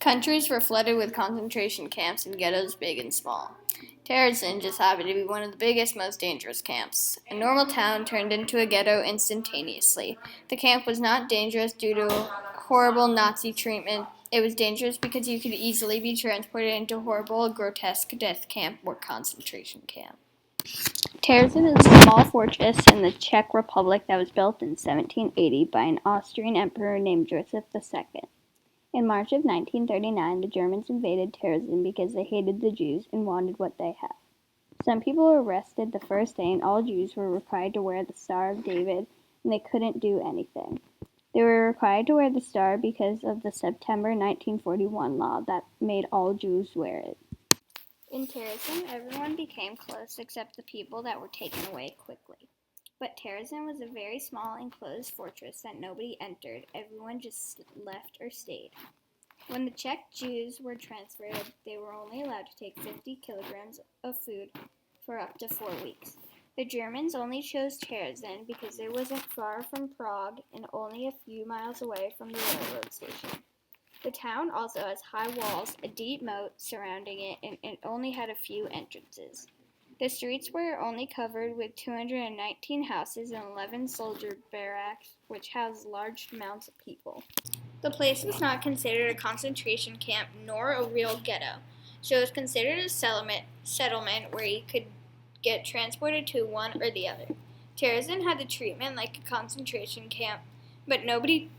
Countries were flooded with concentration camps and ghettos big and small. Terezin just happened to be one of the biggest, most dangerous camps. A normal town turned into a ghetto instantaneously. The camp was not dangerous due to horrible Nazi treatment. It was dangerous because you could easily be transported into a horrible, grotesque death camp or concentration camp. Terezin is a small fortress in the Czech Republic that was built in 1780 by an Austrian emperor named Joseph II. In March of 1939, the Germans invaded Terezin because they hated the Jews and wanted what they had. Some people were arrested the first day, and all Jews were required to wear the Star of David, and they couldn't do anything. They were required to wear the star because of the September 1941 law that made all Jews wear it. In Terezin, everyone became close except the people that were taken away quickly. But Terezin was a very small enclosed fortress that nobody entered. Everyone just left or stayed. When the Czech Jews were transferred, they were only allowed to take 50 kilograms of food for up to 4 weeks. The Germans only chose Terezin because it wasn't far from Prague and only a few miles away from the railroad station. The town also has high walls, a deep moat surrounding it, and it only had a few entrances. The streets were only covered with 219 houses and 11 soldier barracks, which housed large amounts of people. The place was not considered a concentration camp nor a real ghetto, so it was considered a settlement where you could get transported to one or the other. Terezin had the treatment like a concentration camp, but nobody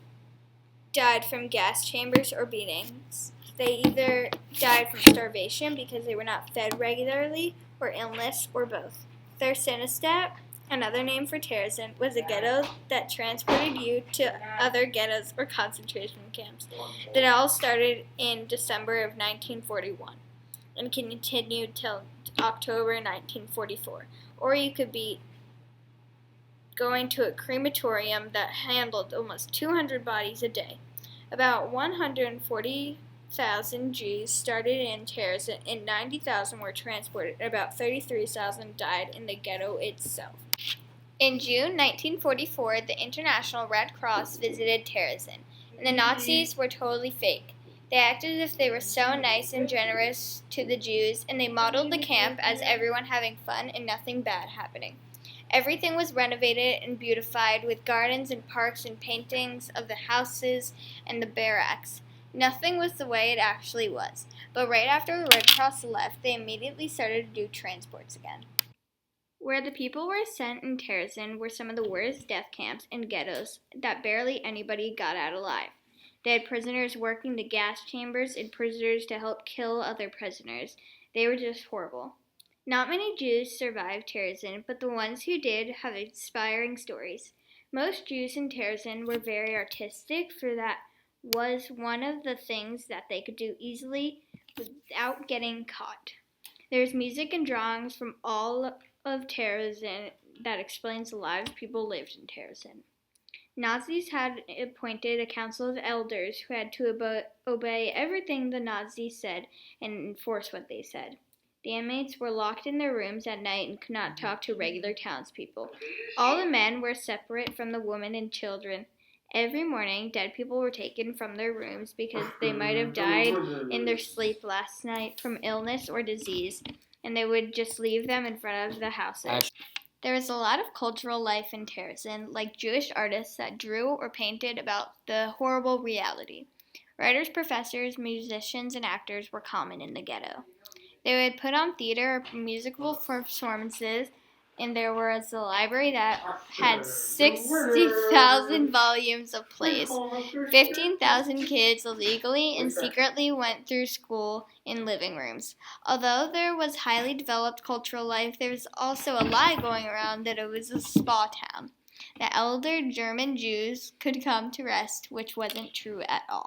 died from gas chambers or beatings. They either died from starvation because they were not fed regularly, or illness, or both. Terezin, another name for Terezin, was a ghetto that transported you to other ghettos or concentration camps. That all started in December of 1941 and continued till October 1944. Or you could be going to a crematorium that handled almost 200 bodies a day. About 140,000 Jews started in Terezin, and 90,000 were transported. About 33,000 died in the ghetto itself. In June 1944, the International Red Cross visited Terezin, and the Nazis were totally fake. They acted as if they were so nice and generous to the Jews, and they modeled the camp as everyone having fun and nothing bad happening. Everything was renovated and beautified with gardens and parks and paintings of the houses and the barracks. Nothing was the way it actually was. But right after the Red Cross left, they immediately started to do transports again. Where the people were sent in Terezin were some of the worst death camps and ghettos that barely anybody got out alive. They had prisoners working the gas chambers and prisoners to help kill other prisoners. They were just horrible. Not many Jews survived Terezin, but the ones who did have inspiring stories. Most Jews in Terezin were very artistic, for that was one of the things that they could do easily without getting caught. There's music and drawings from all of Terezin that explains the lives people lived in Terezin. Nazis had appointed a council of elders who had to obey everything the Nazis said and enforce what they said. The inmates were locked in their rooms at night and could not talk to regular townspeople. All the men were separate from the women and children. Every morning, dead people were taken from their rooms because they might have died in their sleep last night from illness or disease, and they would just leave them in front of the houses. There was a lot of cultural life in Terezin, like Jewish artists that drew or painted about the horrible reality. Writers, professors, musicians, and actors were common in the ghetto. They would put on theater or musical performances, and there was a library that had 60,000 volumes of plays. 15,000 kids illegally and secretly went through school in living rooms. Although there was highly developed cultural life, there was also a lie going around that it was a spa town. The elder German Jews could come to rest, which wasn't true at all.